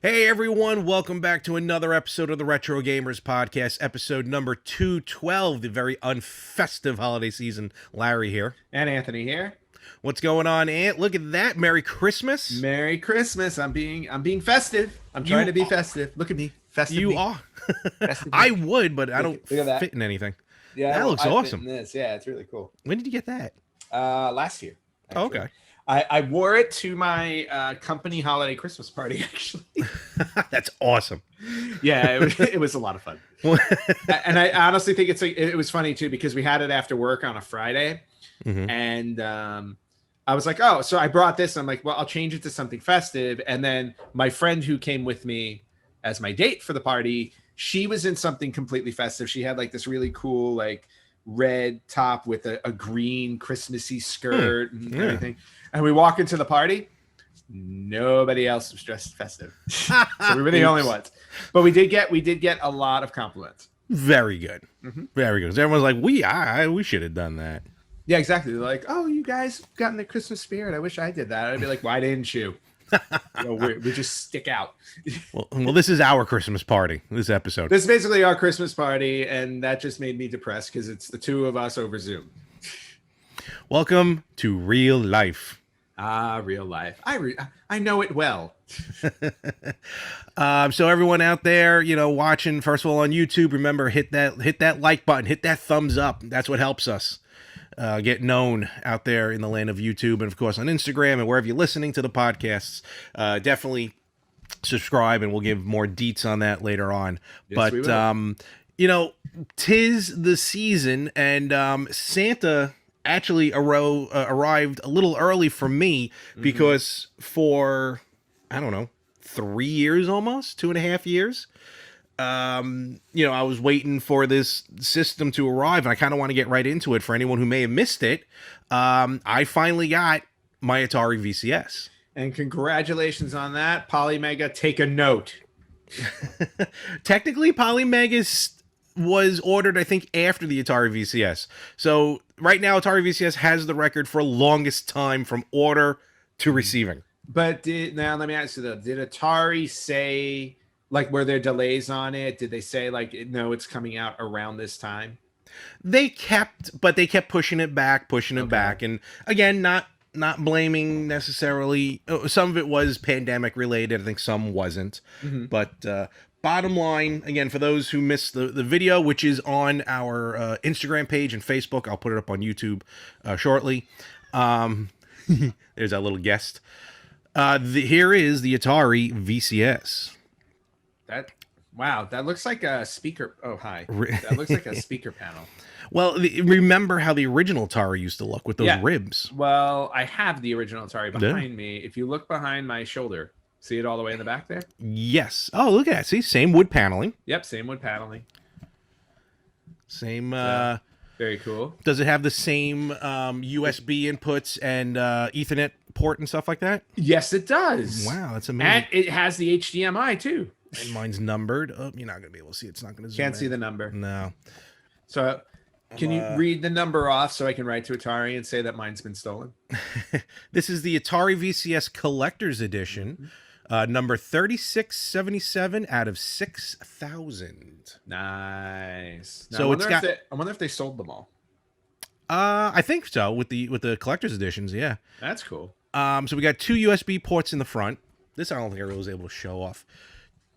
Hey everyone, welcome back to another episode of the Retro Gamers Podcast, episode number 212, the very unfestive holiday season. Larry here. And Anthony here. What's going on, Ant? Look at that. Merry Christmas. Merry Christmas. I'm being festive. I'm trying to be festive. Look at me. Festive. You me. are. I would, but I don't fit in anything. Yeah, that looks awesome. This. Yeah, it's really cool. When did you get that? Last year. Oh, okay. I wore it to my company holiday Christmas party, actually. That's awesome. Yeah, it was a lot of fun. And I honestly think it was funny, too, because we had it after work on a Friday. Mm-hmm. And I was like, oh, so I brought this. And I'm like, well, I'll change it to something festive. And then my friend who came with me as my date for the party, she was in something completely festive. She had like this really cool, like red top with a green Christmassy skirt and everything. And we walk into the party. Nobody else was dressed festive. So we were the only ones. But we did get a lot of compliments. Very good. Mm-hmm. Very good. Everyone's like, we should have done that. Yeah, exactly. They're like, oh, you guys got in the Christmas spirit. I wish I did that. I'd be like, why didn't you? We just stick out. well, this is our Christmas party, this episode. This is basically our Christmas party, and that just made me depressed because it's the two of us over Zoom. Welcome to real life. Real life. I know it well. So everyone out there, watching, first of all on YouTube, remember, hit that like button, hit that thumbs up. That's what helps us get known out there in the land of YouTube, and of course on Instagram and wherever you're listening to the podcasts. Definitely subscribe, and we'll give more deets on that later on. Yes, but 'tis the season, and Santa actually arrived a little early for me, because for, I don't know, 3 years almost, 2.5 years, I was waiting for this system to arrive, and I kind of want to get right into it for anyone who may have missed it. I finally got my Atari VCS. And congratulations on that. Polymega, take a note. Technically, Polymega was ordered, I think, after the Atari VCS. So right now, Atari VCS has the record for longest time from order to receiving. But now let me ask you though, did Atari say, like, were there delays on it? Did they say, like, no, it's coming out around this time? They kept pushing it back. And again, not blaming necessarily. Some of it was pandemic related. I think some wasn't. Mm-hmm. But bottom line, again, for those who missed the video, which is on our Instagram page and Facebook, I'll put it up on YouTube shortly. There's our little guest. Here is the Atari VCS. That looks like a speaker. Oh, hi. That looks like a speaker panel. Well, remember how the original Atari used to look with those ribs? Well, I have the original Atari behind me. If you look behind my shoulder, see it all the way in the back there? Yes. Oh, look at that. See, same wood paneling. Yep, same wood paneling. Same. Very cool. Does it have the same USB inputs and Ethernet port and stuff like that? Yes, it does. Wow, that's amazing. And it has the HDMI too. And mine's numbered. Oh, you're not going to be able to see it. It's not going to zoom Can't see the number. No. So can you read the number off so I can write to Atari and say that mine's been stolen? This is the Atari VCS Collector's Edition, number 3677 out of 6,000. Nice. Now, So I wonder if they sold them all. I think so with the collector's editions. Yeah, that's cool. So we got 2 USB ports in the front. This I don't think I was able to show off.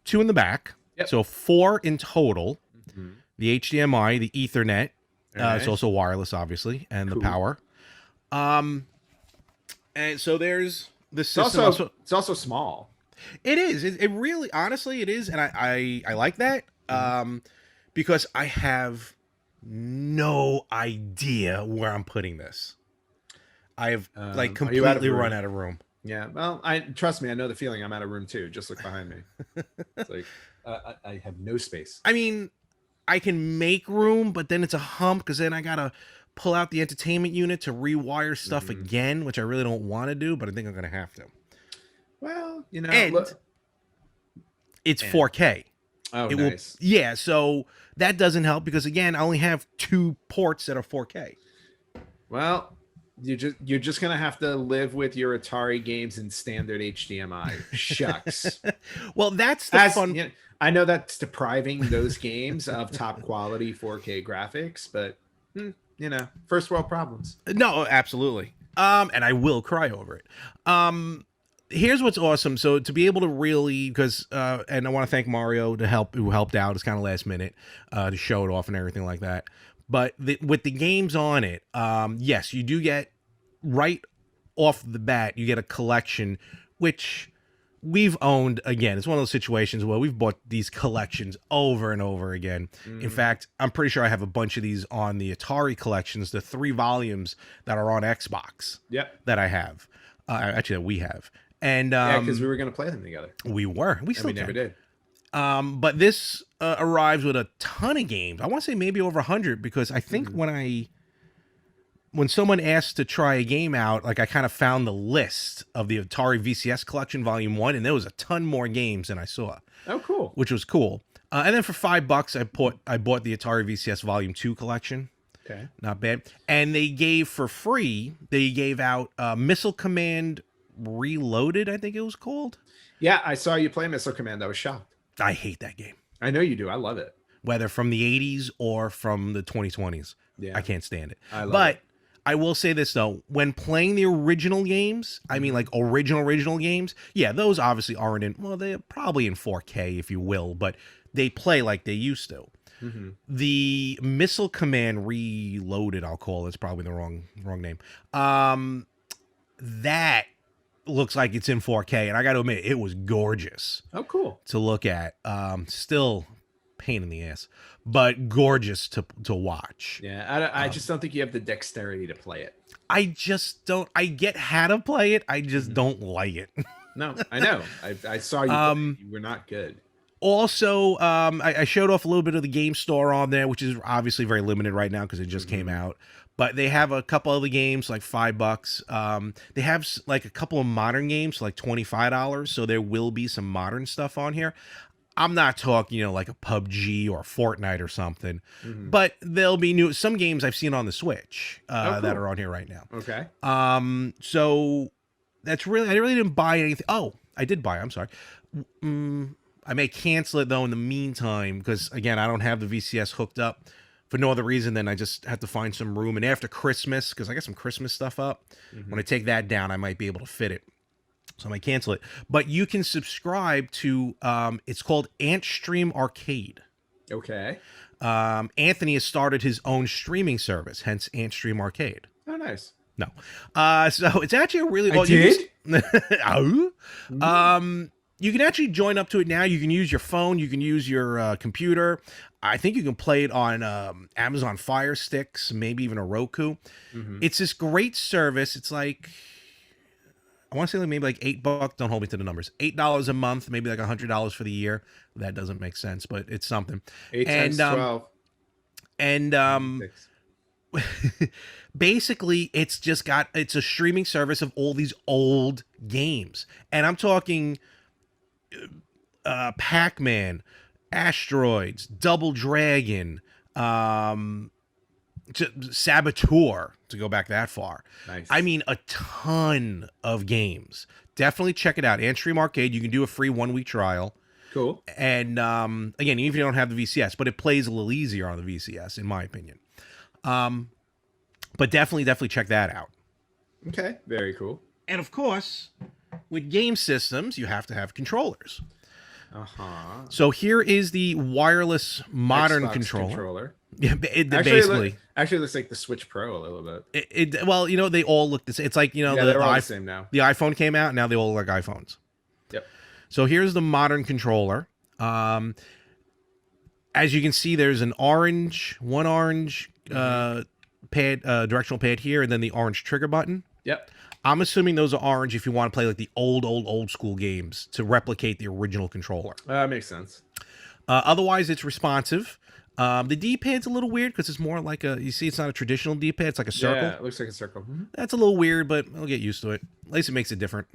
2 in the back. Yep. So 4 in total. Mm-hmm. The HDMI, the Ethernet. It's also wireless, obviously, and the power. And so there's the system. It's also small. It is. It really, honestly, it is, and I like that because I have no idea where I'm putting this. I have completely run out of room. Yeah, well, trust me, I know the feeling. I'm out of room too. Just look behind me. It's like I have no space. I mean, I can make room, but then it's a hump because then I gotta pull out the entertainment unit to rewire stuff again, which I really don't want to do, but I think I'm gonna have to. Well, it's 4K. Oh, nice. Yeah, so that doesn't help because again, I only have 2 ports that are 4K. Well, You're just gonna have to live with your Atari games in standard HDMI. Shucks. Well, that's the fun. You know, I know that's depriving those games of top quality 4K graphics, but you know, first world problems. No, absolutely. And I will cry over it. Here's what's awesome. So to be able to really, because and I want to thank Mario who helped out. It's kind of last minute to show it off and everything like that. But with the games on it, yes, you do get right off the bat. You get a collection, which we've owned. Again, it's one of those situations where we've bought these collections over and over again. In fact, I'm pretty sure I have a bunch of these on the Atari collections, the 3 volumes that are on Xbox. Yep. That I have. Actually, that we have. And yeah, because we were going to play them together. We were. We still never did. But this arrives with a ton of games. I want to say maybe over 100 because I think when someone asked to try a game out, like I kind of found the list of the Atari VCS collection volume 1, and there was a ton more games than I saw. Oh, cool. Which was cool. And then for $5, I bought the Atari VCS volume 2 collection. Okay. Not bad. And they gave out Missile Command Reloaded, I think it was called. Yeah, I saw you play Missile Command. I was shocked. I hate that game. I know you do. I love it. Whether from the 80s or from the 2020s. Yeah. I can't stand it. I love it. I will say this, though. When playing the original games, I mean, like original games, yeah, those obviously aren't in, well, they're probably in 4K, if you will, but they play like they used to. The Missile Command Reloaded, I'll call it's probably the wrong name. That looks like it's in 4K, and I got to admit, it was gorgeous. Oh, cool. To look at. Still pain in the ass, but gorgeous to watch. Yeah, I just don't think you have the dexterity to play it. I just don't. I get how to play it. I just don't like it. No, I know. I saw you. Play. You were not good. Also, I showed off a little bit of the game store on there, which is obviously very limited right now because it just came out. But they have a couple other games, like $5. They have like a couple of modern games, like $25. So there will be some modern stuff on here. I'm not talking, like a PUBG or Fortnite or something, but there'll be some games I've seen on the Switch that are on here right now. Okay. So that's I really didn't buy anything. Oh, I did buy. I'm sorry. I may cancel it though in the meantime because again, I don't have the VCS hooked up for no other reason than I just have to find some room. And after Christmas, because I got some Christmas stuff up, when I take that down, I might be able to fit it. So I might cancel it. But you can subscribe to, it's called Antstream Arcade. Okay. Anthony has started his own streaming service, hence Antstream Arcade. Oh, nice. No. So it's actually a really... I did? You can actually join up to it now. You can use your phone. You can use your computer. I think you can play it on Amazon Fire Sticks, maybe even a Roku. It's this great service. It's like... I want to say like maybe like $8. Don't hold me to the numbers. $8 a month, maybe like $100 for the year. That doesn't make sense, but it's something. 8 times 12. And basically, it's a streaming service of all these old games, and I'm talking Pac-Man, Asteroids, Double Dragon, Saboteur, to go back that far. Nice. I mean, a ton of games. Definitely check it out. Antstream Arcade. You can do a free 1-week trial. Cool. And again, even if you don't have the VCS, but it plays a little easier on the VCS, in my opinion. But definitely check that out. Okay. Very cool. And of course, with game systems, you have to have controllers. So here is the wireless modern Xbox controller. Yeah, basically. Actually looks like the Switch Pro a little bit. Well, they all look the same. It's like, they're all the same now. The iPhone came out, now they all look like iPhones. Yep. So here's the modern controller. As you can see, there's one orange pad, directional pad here, and then the orange trigger button. Yep. I'm assuming those are orange if you want to play like the old school games to replicate the original controller. That makes sense. Otherwise, it's responsive. The D-pad's a little weird because it's more like it's not a traditional D-pad. It's like a circle. Yeah, it looks like a circle. That's a little weird, but I'll get used to it. At least it makes it different.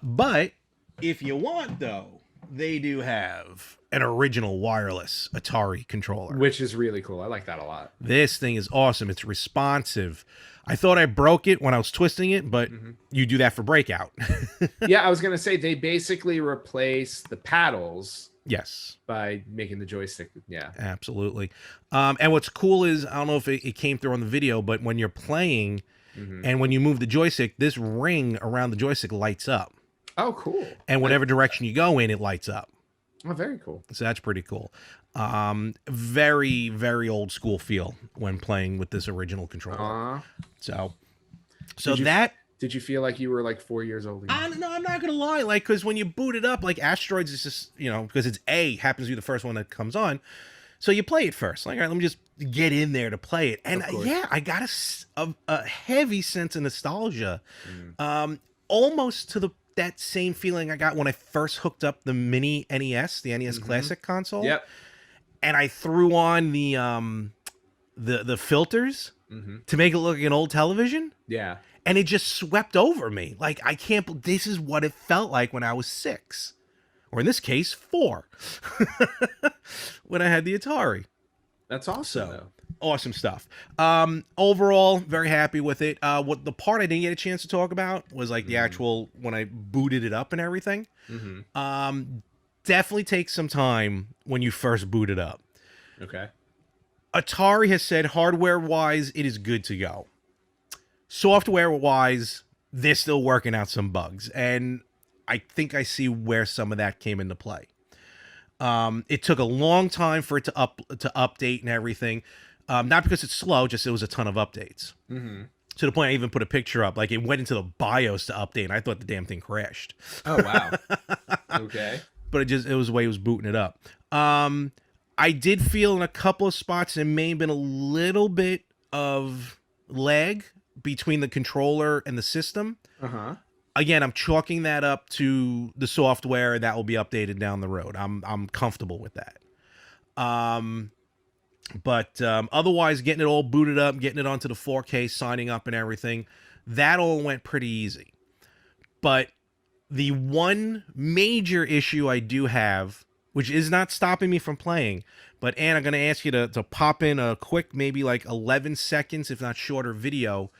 But if you want, though, they do have an original wireless Atari controller, which is really cool. I like that a lot. This thing is awesome. It's responsive. I thought I broke it when I was twisting it, but you do that for Breakout. Yeah, I was going to say they basically replace the paddles. Yes. By making the joystick. Yeah. Absolutely. And what's cool is, I don't know if it came through on the video, but when you're playing and when you move the joystick, this ring around the joystick lights up. Oh, cool. And whatever direction you go in, it lights up. Oh, very cool. So that's pretty cool. Very, very old school feel when playing with this original controller. So did you feel like you were like 4 years old? No, I'm not gonna lie. Like, because when you boot it up, like Asteroids is just, because it's happens to be the first one that comes on, so you play it first. Like, all right, let me just get in there to play it, and yeah, I got a heavy sense of nostalgia, almost to that same feeling I got when I first hooked up the mini NES, the NES Classic console. Yep. And I threw on the filters to make it look like an old television. Yeah. And it just swept over me. Like, I can't, this is what it felt like when I was 6. Or in this case, 4. When I had the Atari. That's awesome, though. Awesome stuff. Overall, very happy with it. What the part I didn't get a chance to talk about was like the actual, when I booted it up and everything. Definitely takes some time when you first boot it up. Okay. Atari has said hardware-wise, it is good to go. Software-wise, they're still working out some bugs, and I think I see where some of that came into play. It took a long time for it to update and everything. Not because it's slow, just it was a ton of updates. To the point I even put a picture up. Like, it went into the BIOS to update, and I thought the damn thing crashed. Oh, wow. Okay. But it was the way it was booting it up. I did feel in a couple of spots there may have been a little bit of lag between the controller and the system. Again, I'm chalking that up to the software that will be updated down the road. I'm comfortable with that. But otherwise, getting it all booted up, getting it onto the 4K, signing up and everything, that all went pretty easy. But the one major issue I do have, which is not stopping me from playing, but Ann, I'm going to ask you to pop in a quick, maybe like 11 seconds, if not shorter, video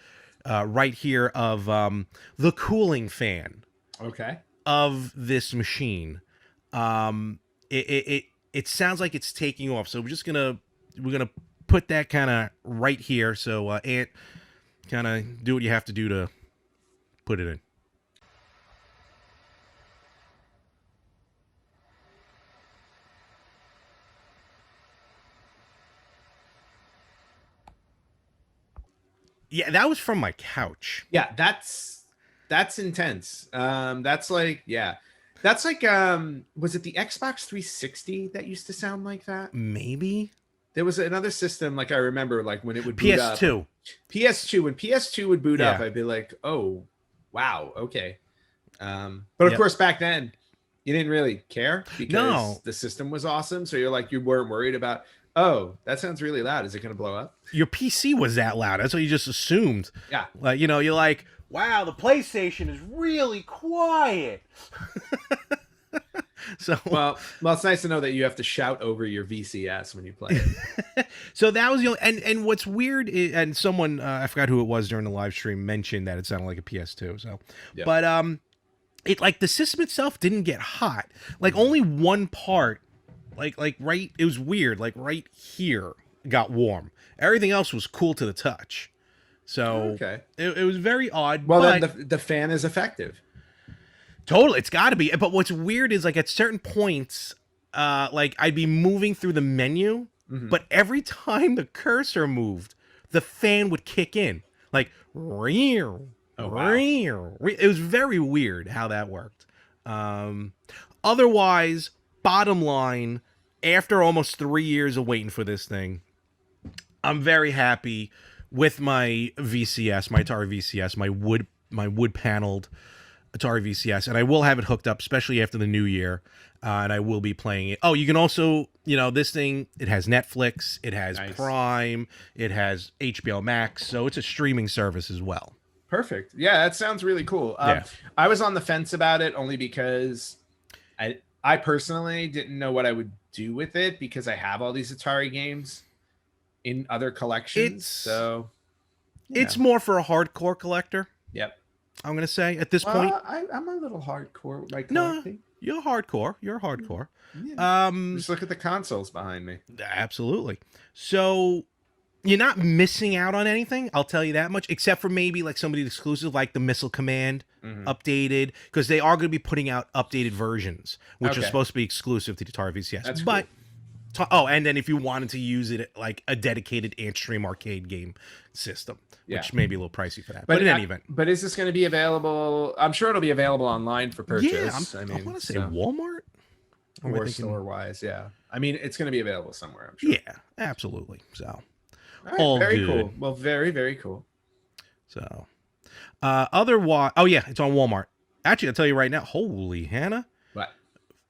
right here of the cooling fan. Okay. Of this machine. It sounds like it's taking off, so we're gonna put that kind of right here. So Ant, kind of do what you have to do to put it in. Yeah, that was from my couch. Yeah, that's intense. That's like, that's like, was it the Xbox 360 that used to sound like that? Maybe. There was another system, like I remember, like when it would boot PS2. Up. PS2. When PS2 would boot up, I'd be like, oh, wow, okay. But of course, back then, you didn't really care because the system was awesome. So you're like, you weren't worried about, oh, that sounds really loud. Is it going to blow up? Your PC was that loud. That's what you just assumed. Yeah. Like, you're like, wow, the PlayStation is really quiet. So well, it's nice to know that you have to shout over your VCS when you play it. So that was the only, and what's weird is, and someone I forgot who it was during the live stream mentioned that it sounded like a PS2. So, but it, like, the system itself didn't get hot. Like, only one part, like right, it was weird. Like right here got warm. Everything else was cool to the touch. So it was very odd. Well, then the fan is effective. Totally, it's got to be. But what's weird is, like, at certain points, like, I'd be moving through the menu, but every time the cursor moved, the fan would kick in. Like, rear. It was very weird how that worked. Otherwise, bottom line, after almost 3 years of waiting for this thing, I'm very happy with my VCS, my Atari VCS, my wood paneled Atari VCS, and I will have it hooked up, especially after the new year, and I will be playing it. Oh, you can also, this thing, it has Netflix, it has Prime, it has HBO Max, so it's a streaming service as well. Perfect. Yeah, that sounds really cool. I was on the fence about it only because I personally didn't know what I would do with it because I have all these Atari games in other collections. So it's more for a hardcore collector. Yep. I'm gonna say at this point. I'm a little hardcore with my No, collecting. you're hardcore. You're hardcore. Yeah. Just look at the consoles behind me. Absolutely. So you're not missing out on anything. I'll tell you that much, except for maybe like somebody exclusive, like the Missile Command updated, because they are going to be putting out updated versions, which are supposed to be exclusive to the Atari VCS. That's but cool. And then if you wanted to use it like a dedicated Antstream arcade game system, which may be a little pricey for that. But in any event. But is this going to be available? I'm sure it'll be available online for purchase. Yeah, I want to say Walmart. Or store-wise, yeah. I mean, it's going to be available somewhere, I'm sure. Yeah, absolutely. So, all right, very cool. Well, very, very cool. So, otherwise, it's on Walmart. Actually, I'll tell you right now. Holy Hannah! What?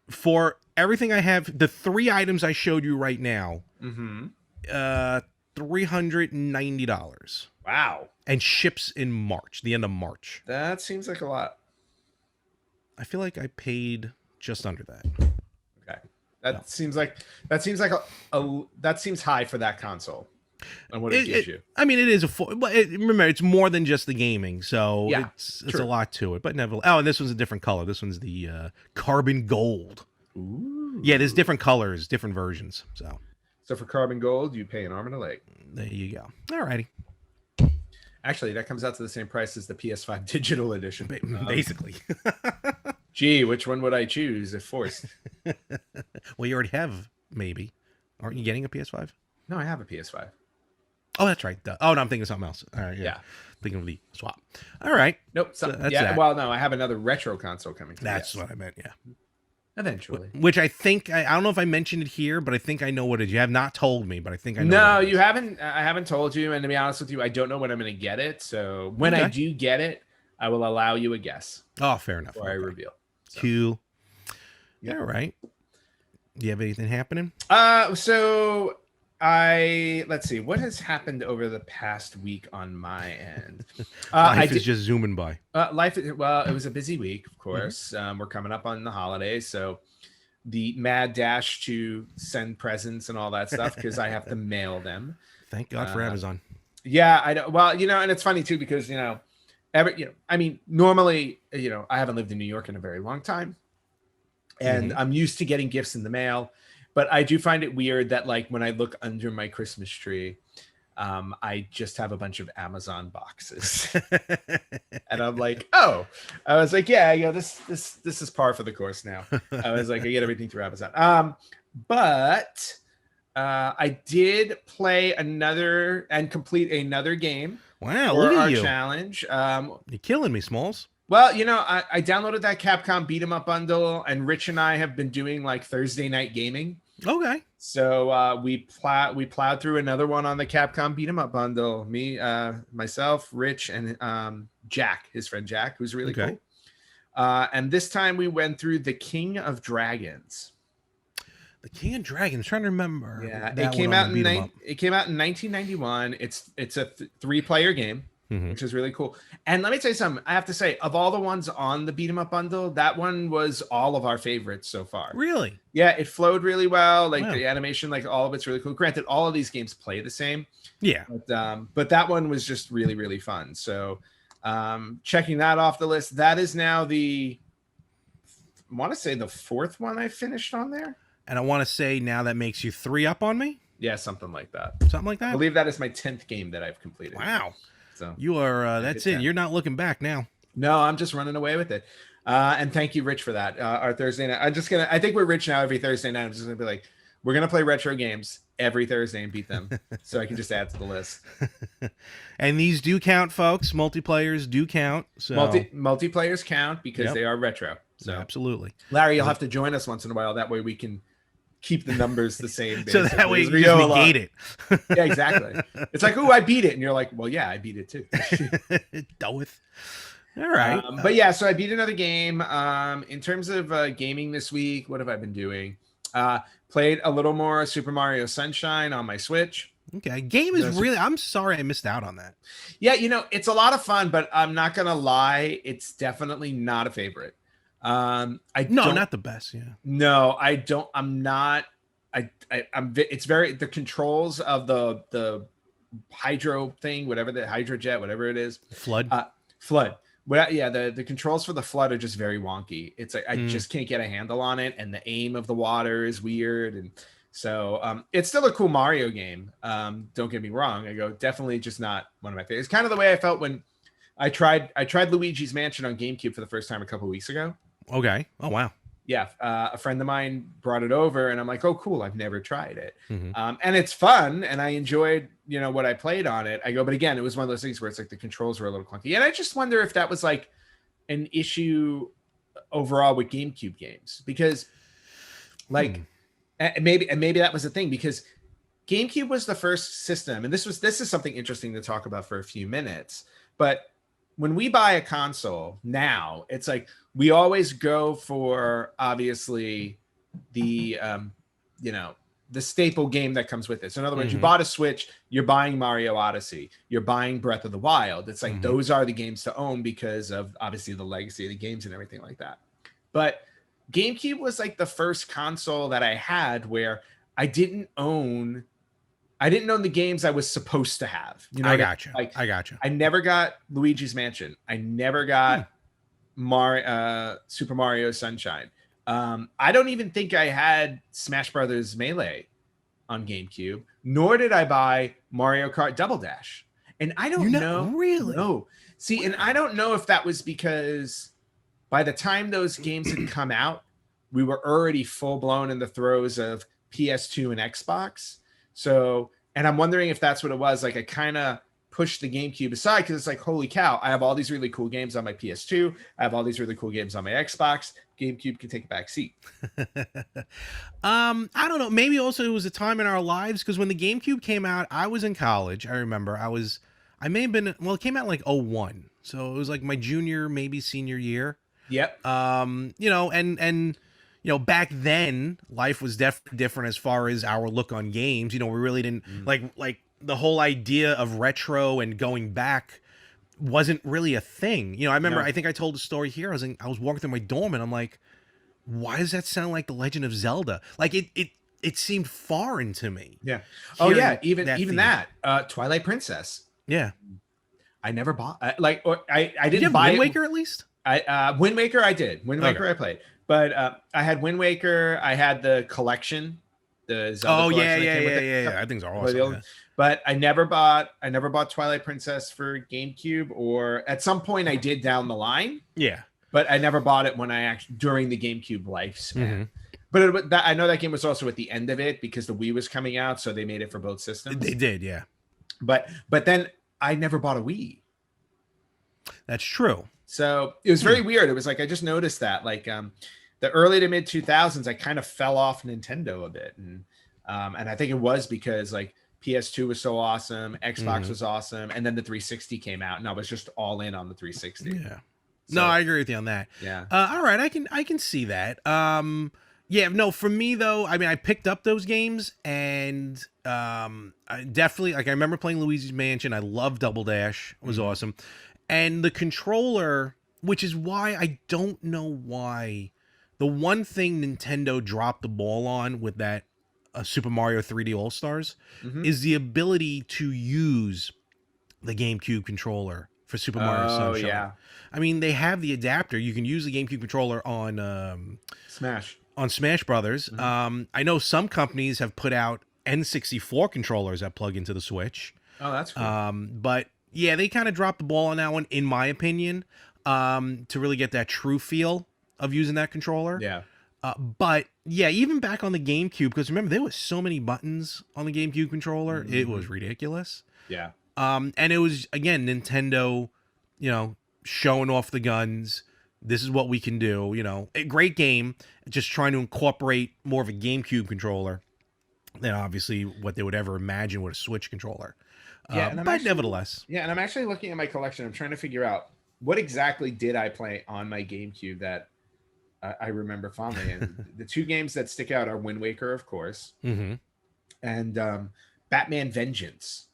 For everything I have, the 3 items I showed you right now, $390. Wow! And ships in March, the end of March. That seems like a lot. I feel like I paid just under that. Okay, that seems like that seems high for that console. And what it gives you. I mean, it is remember, it's more than just the gaming, so it's a lot to it. But nevertheless, and this one's a different color. This one's the carbon gold. Ooh. Yeah, there's different colors, different versions. So for carbon gold, you pay an arm and a leg. There you go. All righty. Actually, that comes out to the same price as the PS5 digital edition. Basically. Gee, which one would I choose if forced? Well, you already have, maybe. Aren't you getting a PS5? No, I have a PS5. Oh, that's right. Oh, no, I'm thinking of something else. All right, yeah. Thinking of the swap. All right. Nope. That. Well, no, I have another retro console coming. That's what I meant, yeah. Eventually. Which I think, I don't know if I mentioned it here, but I think I know what it is. You have not told me, but I think I know. No, you haven't. I haven't told you. And to be honest with you, I don't know when I'm going to get it. So when I do get it, I will allow you a guess. Oh, fair enough. Before I reveal. So. Cool. Yeah. All right. Do you have anything happening? So let's see what has happened over the past week on my end. Life is just zooming by. It was a busy week, of course. We're coming up on the holidays, so the mad dash to send presents and all that stuff because I have to mail them. Thank God for Amazon. Yeah, I know. Well, and it's funny too because I mean, normally, I haven't lived in New York in a very long time, and I'm used to getting gifts in the mail. But I do find it weird that, like, when I look under my Christmas tree, I just have a bunch of Amazon boxes, and I'm like, I was like, this is par for the course now. I was like, I get everything through Amazon. But I did play another and complete another game. Wow, look at you! Challenge. You're killing me, Smalls. Well, I downloaded that Capcom Beat 'em Up bundle, and Rich and I have been doing like Thursday night gaming. Okay. So we plowed through another one on the Capcom Beat 'em Up bundle. Me, myself, Rich, and Jack, his friend Jack, who's really cool. And this time we went through the King of Dragons. The King of Dragons. Trying to remember. Yeah, it came out in 1991. It's a 3-player game. Which is really cool. And let me tell you something. I have to say, of all the ones on the Beat 'em Up bundle, that one was all of our favorites so far. Really? Yeah, it flowed really well. Like the animation, like all of it's really cool. Granted, all of these games play the same. Yeah. But that one was just really, really fun. So checking that off the list. That is now I want to say the 4th one I finished on there. And I want to say now that makes you 3 up on me? Yeah, something like that. Something like that? I believe that is my 10th game that I've completed. Wow. So you are, that's it. You're not looking back now. No, I'm just running away with it. And thank you, Rich, for that. Our Thursday night. I think we're Rich now every Thursday night. I'm just going to be like, we're going to play retro games every Thursday and beat them. So I can just add to the list. And these do count, folks. Multiplayers do count. So multiplayers count because they are retro. So absolutely. Larry, you'll have to join us once in a while. That way we can keep the numbers the same. So that way you just negate it. Yeah, exactly. It's like, I beat it. And you're like, well, yeah, I beat it too. Doeth. All right. But yeah, so I beat another game. In terms of gaming this week, what have I been doing? Played a little more Super Mario Sunshine on my Switch. Okay. Game is really, I'm sorry I missed out on that. Yeah, it's a lot of fun, but I'm not going to lie. It's definitely not a favorite. I No, don't. not the best. Yeah. No, I don't. I'm not. I'm. It's very the controls of the hydro thing, whatever the hydrojet, whatever it is, Flood. flood. Well, yeah, the controls for the flood are just very wonky. It's like I Mm. just can't get a handle on it, and the aim of the water is weird, and so it's still a cool Mario game. Don't get me wrong. I go definitely just not one of my favorites. It's kind of the way I felt when I tried Luigi's Mansion on GameCube for the first time a couple weeks ago. Okay. Oh wow. Yeah, a friend of mine brought it over, and I'm like, oh, cool. I've never tried it, Mm-hmm. and it's fun, and I enjoyed what I played on it. I go, but again, it was one of those things where it's like the controls were a little clunky, and I just wonder if that was like an issue overall with GameCube games because, like, maybe that was the thing because GameCube was the first system, and this is something interesting to talk about for a few minutes, but when we buy a console now, it's like we always go for obviously the the staple game that comes with it. So in other words, you bought a Switch, you're buying Mario Odyssey, you're buying Breath of the Wild. It's like those are the games to own because of obviously the legacy of the games and everything like that. But GameCube was like the first console that I had where I didn't own the games I was supposed to have. I gotcha. Like I gotcha. I never got Luigi's Mansion. I never got Super Mario Sunshine. I don't even think I had Smash Brothers Melee on GameCube, nor did I buy Mario Kart Double Dash. And I don't know. Really? No. See, and I don't know if that was because by the time those games had come out, we were already full blown in the throes of PS2 and Xbox. So, and I'm wondering if that's what it was. Like I kind of pushed the GameCube aside because it's like, holy cow, I have all these really cool games on my PS2. I have all these really cool games on my Xbox. GameCube can take a back seat. I don't know. Maybe also it was a time in our lives because when the GameCube came out, I was in college. I remember I may have been, well, it came out like 01. So it was like my junior, maybe senior year. Yep. Back then life was definitely different as far as our look on games. We really didn't like the whole idea of retro and going back wasn't really a thing. I remember, I think I told the story here. I was walking through my dorm and I'm like, why does that sound like The Legend of Zelda? Like it seemed foreign to me. Yeah. Oh yeah. Even that Twilight Princess. Yeah. I never bought I didn't Did you have buy Wind Waker at least? Wind Waker I did. Wind Waker I played. But I had Wind Waker. I had the collection, the Zelda collection. Yeah. I think they're awesome. Yeah. But I never bought Twilight Princess for GameCube, or at some point I did down the line. Yeah. But I never bought it when I actually during the GameCube lifespan. But I know that game was also at the end of it because the Wii was coming out, so they made it for both systems. They did, yeah. But then I never bought a Wii. That's true. So it was very weird. It was like I just noticed that the early to mid 2000s, I kind of fell off Nintendo a bit, and I think it was because like PS2 was so awesome, Xbox was awesome, and then the 360 came out, and I was just all in on the 360. Yeah. So, no, I agree with you on that. Yeah. All right, I can see that. Yeah, no, for me though, I mean, I picked up those games, and I definitely I remember playing Luigi's Mansion. I love Double Dash; it was awesome. And the controller, which is why I don't know why, the one thing Nintendo dropped the ball on with that Super Mario 3D All Stars is the ability to use the GameCube controller for Super Mario Sunshine. Yeah. I mean, they have the adapter. You can use the GameCube controller on Smash Brothers. I know some companies have put out N64 controllers that plug into the Switch. Oh, that's cool. But yeah, they kind of dropped the ball on that one, in my opinion, to really get that true feel of using that controller. Yeah. But yeah, even back on the GameCube, because remember, there was so many buttons on the GameCube controller. It was ridiculous. Yeah. And it was, again, Nintendo, showing off the guns. This is what we can do. A great game, just trying to incorporate more of a GameCube controller than obviously what they would ever imagine with a Switch controller. But nevertheless. Yeah, and I'm actually looking at my collection. I'm trying to figure out what exactly did I play on my GameCube that I remember fondly. And the two games that stick out are Wind Waker, of course, and Batman Vengeance.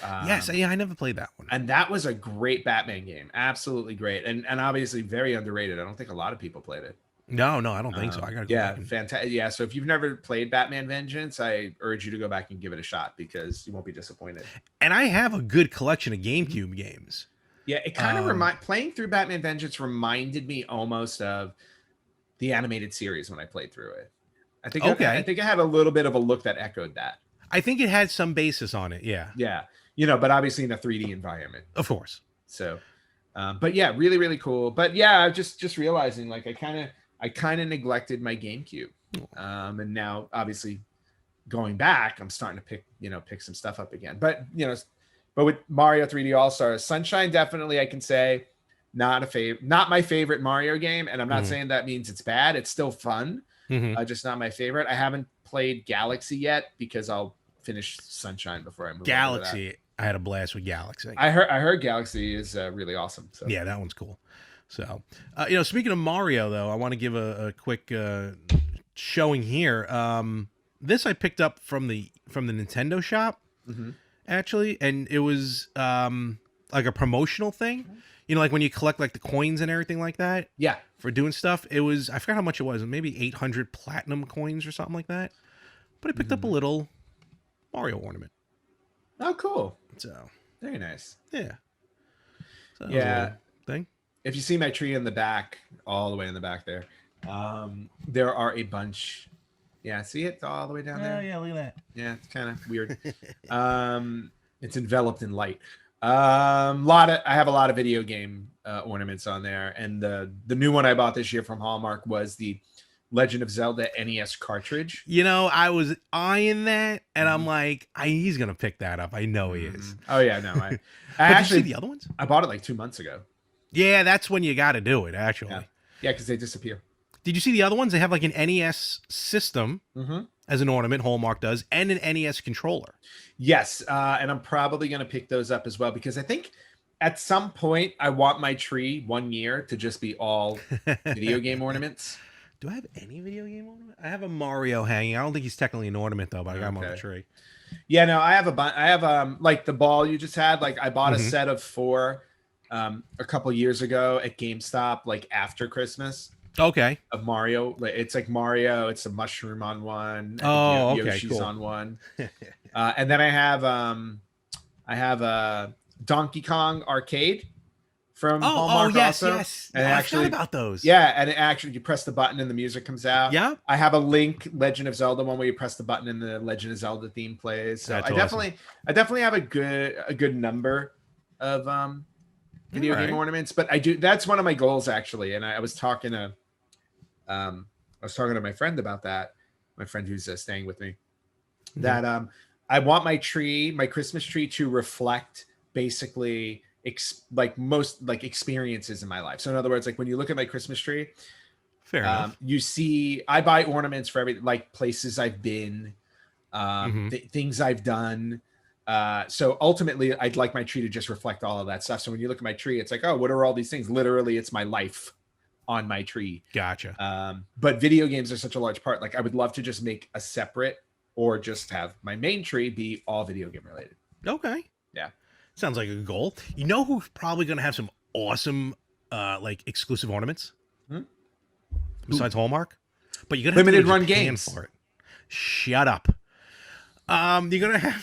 Yes, yeah, I never played that one. And that was a great Batman game. Absolutely great. And obviously very underrated. I don't think a lot of people played it. No, I don't think so. I gotta go back. Fantastic. Yeah, so if you've never played Batman Vengeance, I urge you to go back and give it a shot because you won't be disappointed. And I have a good collection of GameCube games. Yeah, it kind of playing through Batman Vengeance reminded me almost of the animated series when I played through it. I think I think I had a little bit of a look that echoed that. I think it had some basis on it. Yeah. Yeah. But obviously in a 3D environment. Of course. So, but yeah, really, really cool. But yeah, just realizing like I kind of neglected my GameCube. And now obviously going back, I'm starting to pick some stuff up again. But with Mario 3D All-Stars, Sunshine definitely I can say not my favorite Mario game. And I'm not saying that means it's bad. It's still fun. Just not my favorite. I haven't played Galaxy yet because I'll finish Sunshine before I move. Galaxy, I had a blast with Galaxy. I heard Galaxy is really awesome. So yeah, that one's cool. So speaking of Mario though, I want to give a quick showing here. This I picked up from the Nintendo shop actually, and it was like a promotional thing. Like when you collect like the coins and everything like that. Yeah. For doing stuff, it was, I forgot how much it was, maybe 800 platinum coins or something like that. But I picked up a little Mario ornament. Oh, cool. So very nice. Yeah. So yeah. Thing. If you see my tree in the back, all the way in the back there, there are a bunch. Yeah, see it all the way down there? Yeah, look at that. Yeah, it's kind of weird. It's enveloped in light. I have a lot of video game ornaments on there, and the new one I bought this year from Hallmark was the Legend of Zelda NES cartridge. I was eyeing that, and I'm like, he's gonna pick that up. I know he is. Oh yeah, no, I actually did you see the other ones. I bought it like 2 months ago. Yeah, that's when you got to do it. Actually, yeah, because they disappear. Did you see the other ones? They have like an NES system as an ornament. Hallmark does, and an NES controller. Yes, and I'm probably gonna pick those up as well because I think at some point I want my tree 1 year to just be all video game ornaments. Do I have any video game ornament? I have a Mario hanging. I don't think he's technically an ornament though, but I got him on the tree. Yeah, no, I have like the ball you just had. Like I bought a set of 4 a couple years ago at GameStop, like after Christmas. Okay. Of Mario, it's like Mario. It's a mushroom on one. Oh, okay, Yoshi's cool. on one. And then I have a Donkey Kong arcade from Hallmark. Yes, also. yes. And I forgot about those. Yeah, and actually you press the button and the music comes out. Yeah. I have a Link Legend of Zelda one where you press the button and the Legend of Zelda theme plays. So That's I definitely have a good number of video game ornaments, but that's one of my goals actually. And I was talking to my friend about that, my friend who's staying with me, that I want my Christmas tree to reflect basically most experiences in my life. So in other words, like when you look at my Christmas tree, fair enough. You see, I buy ornaments for like places I've been, things I've done. So ultimately I'd like my tree to just reflect all of that stuff. So when you look at my tree, it's like, oh, what are all these things? Literally, it's my life on my tree. Gotcha. But video games are such a large part. Like I would love to just make a separate or just have my main tree be all video game related. Okay. Yeah. Sounds like a goal. You know who's probably going to have some awesome like exclusive ornaments? Besides Hallmark? But you're going to limited run games for it. Shut up. You're going to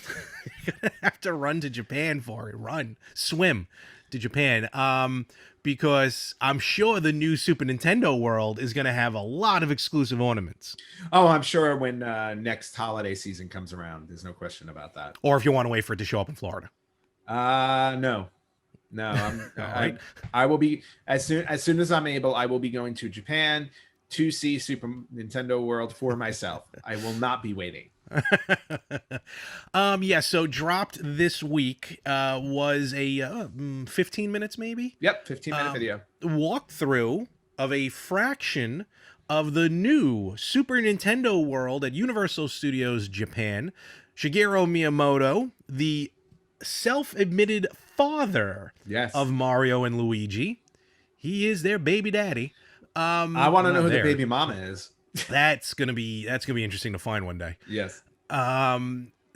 have to run to Japan for it. Swim to Japan. Because I'm sure the new Super Nintendo World is going to have a lot of exclusive ornaments. Oh, I'm sure when next holiday season comes around. There's no question about that. Or if you want to wait for it to show up in Florida. No. Right. I will be as soon as I'm able. I will be going to Japan to see Super Nintendo World for myself. I will not be waiting. So dropped this week was a 15 minutes maybe. Yep, 15-minute video walkthrough of a fraction of the new Super Nintendo World at Universal Studios Japan. Shigeru Miyamoto, the self-admitted father of Mario and Luigi, he is their baby daddy. I want to know who the baby mama is. That's gonna be interesting to find one day. Yes.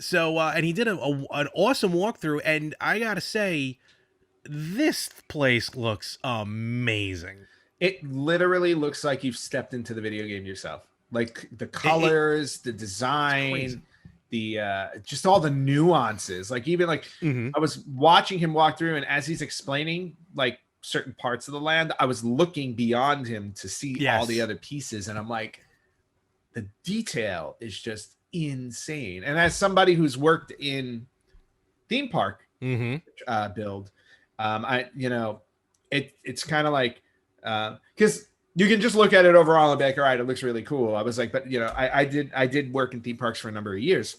So and he did an awesome walkthrough, and I gotta say, this place looks amazing. It literally looks like you've stepped into the video game yourself. Like the colors, the design, the just all the nuances. Like even like I was watching him walk through, and as he's explaining like certain parts of the land, I was looking beyond him to see all the other pieces, and I'm like, the detail is just insane. And as somebody who's worked in theme park build, it's kind of like because you can just look at it overall and be like, all right, it looks really cool. I was like, but I did work in theme parks for a number of years,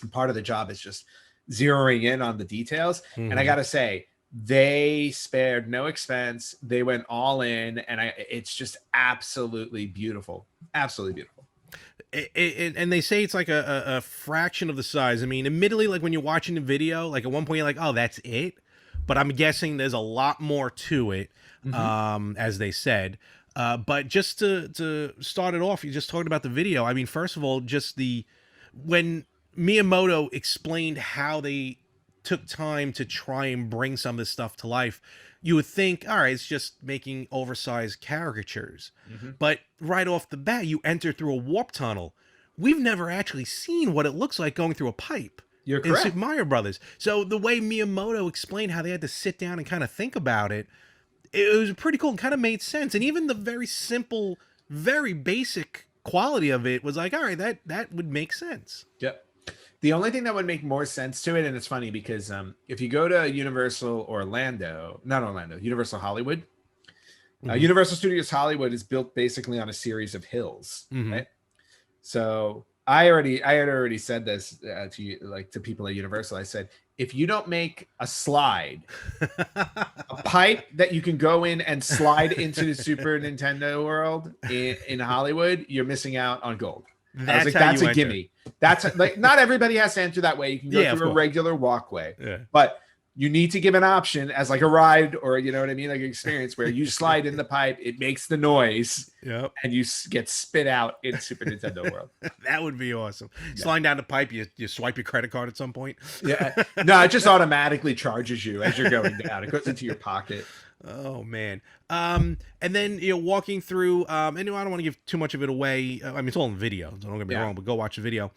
and part of the job is just zeroing in on the details. And I gotta say, they spared no expense. They went all in, and it's just absolutely beautiful. Absolutely beautiful. And they say it's like a fraction of the size. I mean, admittedly, like when you're watching the video, like at one point you're like, oh, that's it. But I'm guessing there's a lot more to it, as they said. But just to start it off, you just talked about the video. I mean, first of all, just when Miyamoto explained how they took time to try and bring some of this stuff to life, you would think, all right, it's just making oversized caricatures. But right off the bat, you enter through a warp tunnel. We've never actually seen what it looks like going through a pipe. You're correct. In Super Mario Brothers. So the way Miyamoto explained how they had to sit down and kind of think about it, it was pretty cool and kind of made sense. And even the very simple, very basic quality of it was like, all right, that would make sense. Yep. The only thing that would make more sense to it, and it's funny because if you go to Universal Universal Hollywood, Universal Studios Hollywood is built basically on a series of hills, right? So I had already said this to people at Universal. I said, if you don't make a slide, a pipe that you can go in and slide into the Super Nintendo world in Hollywood, you're missing out on gold. That's a gimme. That's like, not everybody has to enter that way. You can go through a regular walkway, but you need to give an option as like a ride or, you know what I mean? Like an experience where you slide in the pipe, it makes the noise and you get spit out in Super Nintendo world. That would be awesome. Sliding down the pipe, you swipe your credit card at some point. No, it just automatically charges you as you're going down. It goes into your pocket. Oh man. And then walking through and I don't want to give too much of it away. I mean, it's all in video, so don't get me wrong, but go watch the video.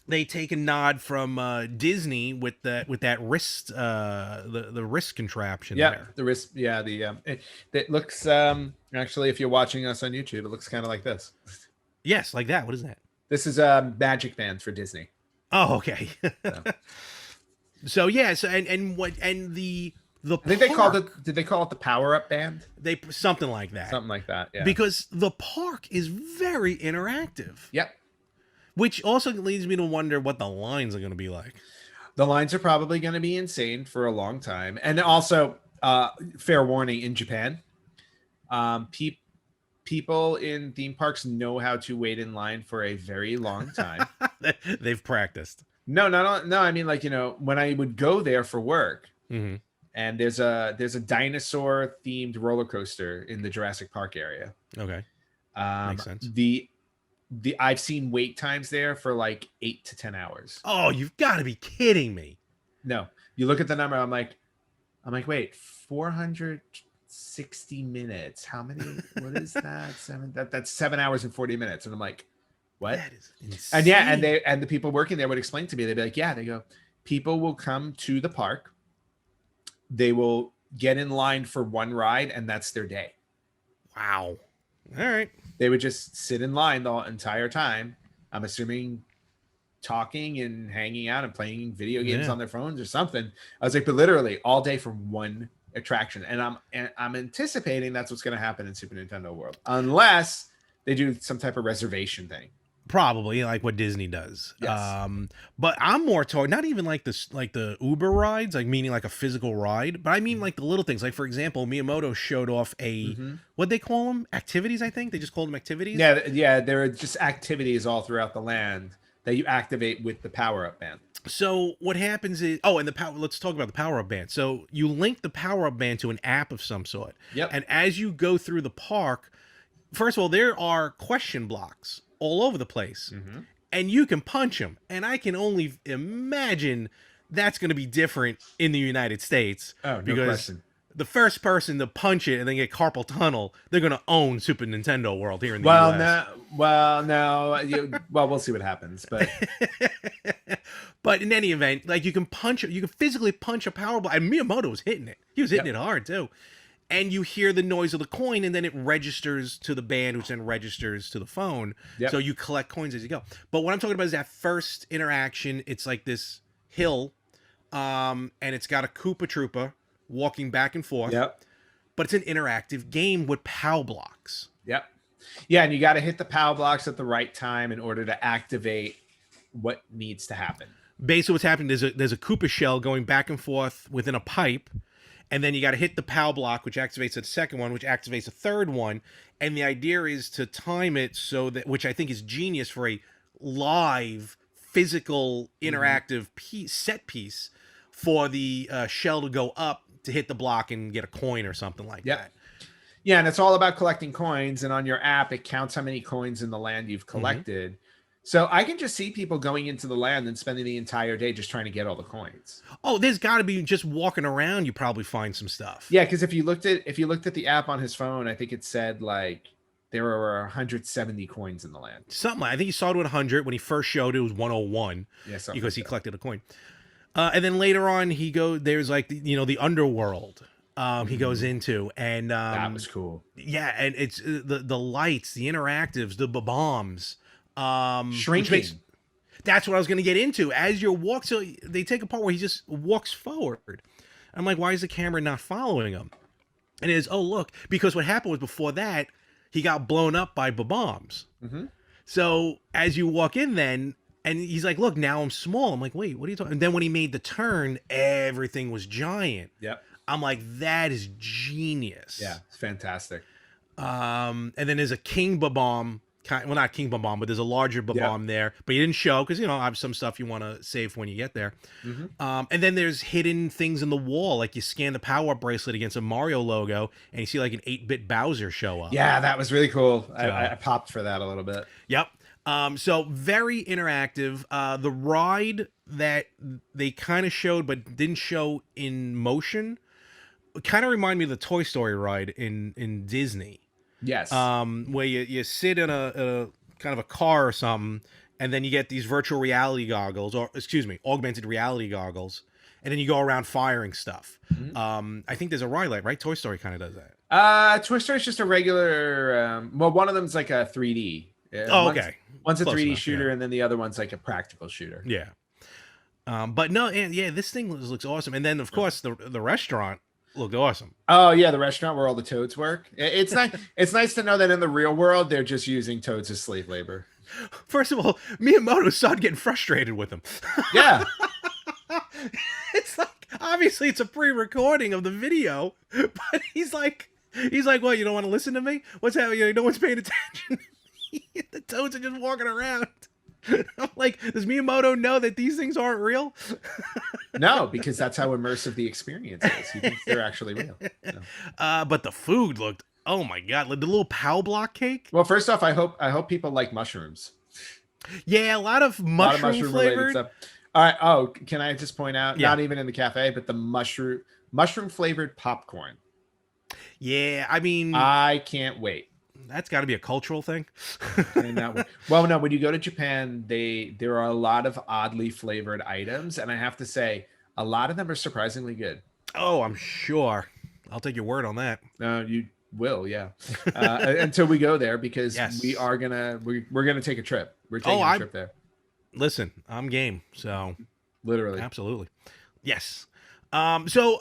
They take a nod from Disney with that wrist the wrist contraption there. The wrist, it looks actually, if you're watching us on YouTube, it looks kind of like this. Yes, like that. What is that? This is a Magic Band for Disney. Oh, okay. So I think they called it. Did they call it the Power Up Band? Something like that. Something like that. Yeah. Because the park is very interactive. Yep. Which also leads me to wonder what the lines are going to be like. The lines are probably going to be insane for a long time, and also, fair warning, in Japan, people in theme parks know how to wait in line for a very long time. They've practiced. No. I mean, like, when I would go there for work. And there's a dinosaur themed roller coaster in the Jurassic Park area. Okay. Makes sense. I've seen wait times there for like 8 to 10 hours. Oh, you've got to be kidding me. No, you look at the number. I'm like, wait, 460 minutes. How many? What is that? That's 7 hours and 40 minutes. And I'm like, what? That is insane. And the people working there would explain to me. They'd be like, they go, people will come to the park. They will get in line for one ride, and that's their day. Wow. All right. They would just sit in line the entire time. I'm assuming talking and hanging out and playing video games on their phones or something. I was like, but literally all day for one attraction. And I'm anticipating that's what's going to happen in Super Nintendo World, unless they do some type of reservation thing. Probably like what Disney does. Yes. But I'm more talking not even like this, like the Uber rides, like meaning like a physical ride, but I mean like the little things. Like for example, Miyamoto showed off what they call them, activities. I think they just called them activities. Yeah. There are just activities all throughout the land that you activate with the Power Up Band. So what happens is, let's talk about the Power Up Band. So you link the Power Up Band to an app of some sort. Yep. And as you go through the park, first of all, there are question blocks all over the place. and you can punch them. And I can only imagine that's going to be different in the United States. Oh, no because question. the first person to punch it and then get carpal tunnel, they're going to own Super Nintendo World here in the US. No. We'll see what happens. But but in any event, like you can physically punch a power block. And Miyamoto was hitting it. He was hitting it hard too. And you hear the noise of the coin, and then it registers to the band, which then registers to the phone. Yep. So you collect coins as you go. But what I'm talking about is that first interaction. It's like this hill, and it's got a Koopa Troopa walking back and forth. Yep. But it's an interactive game with POW blocks. Yep. Yeah, and you got to hit the POW blocks at the right time in order to activate what needs to happen. Basically, what's happening is there's a Koopa shell going back and forth within a pipe. And then you got to hit the POW block, which activates the second one, which activates the third one. And the idea is to time it so that, which I think is genius for a live, physical, interactive set piece for the shell to go up to hit the block and get a coin or something like that. Yeah, and it's all about collecting coins. And on your app, it counts how many coins in the land you've collected. So I can just see people going into the land and spending the entire day just trying to get all the coins. Oh, there's got to be just walking around. You probably find some stuff. Yeah, because if you looked at the app on his phone, I think it said like there were 170 coins in the land. Something. I think he started with 100 when he first showed it was 101. Yeah, because he collected a coin. And then later on, there's like the underworld. He goes into, and that was cool. Yeah, and it's the lights, the interactives, the bombs. Shrinking. That's what I was going to get into. As you walk, so they take a part where he just walks forward. I'm like, why is the camera not following him? And it is, oh look, because what happened was before that he got blown up by bombs. So as you walk in, then and he's like, look, now I'm small. I'm like, wait, what are you talking? And then when he made the turn, everything was giant. Yep. I'm like, that is genius. Yeah, it's fantastic. And then there's a King Bomb. Well, not King Bomb, but there's a larger Bomb there. But you didn't show because, I have some stuff you want to save when you get there. And then there's hidden things in the wall. Like you scan the power-up bracelet against a Mario logo, and you see like an 8-bit Bowser show up. Yeah, that was really cool. I popped for that a little bit. Yep. So very interactive. The ride that they kind of showed but didn't show in motion kind of reminded me of the Toy Story ride in Disney. Yes. Where you sit in a kind of a car or something, and then you get these virtual reality goggles, or augmented reality goggles, and then you go around firing stuff. I think there's a ride like, right? Toy Story kind of does that. Toy Story is just a regular. One of them's like a 3D. Okay. One's a 3D shooter, and then the other one's like a practical shooter. Yeah. But no, this thing looks awesome, and then of course the restaurant looked awesome. Oh yeah, the restaurant where all the toads work. It's nice. It's nice to know that in the real world they're just using toads as slave labor. First of all, Miyamoto started getting frustrated with them. Yeah. It's like obviously it's a pre-recording of the video, but he's like, well, you don't want to listen to me? What's happening? No one's paying attention. The toads are just walking around. I'm like, does Miyamoto know that these things aren't real? No, because that's how immersive the experience is. He thinks they're actually real. So. But the food looked, oh my god, like the little POW block cake. Well, first off, I hope people like mushrooms. Yeah, a lot of mushroom flavored stuff. All right. Oh, can I just point out? Yeah. Not even in the cafe, but the mushroom flavored popcorn. Yeah, I mean, I can't wait. That's got to be a cultural thing. Well, no, when you go to Japan, there are a lot of oddly flavored items, and I have to say, a lot of them are surprisingly good. Oh, I'm sure. I'll take your word on that. You will, yeah. Until we go there, because yes. we're gonna take a trip. We're taking a trip there. Listen, I'm game. So literally, absolutely, yes. So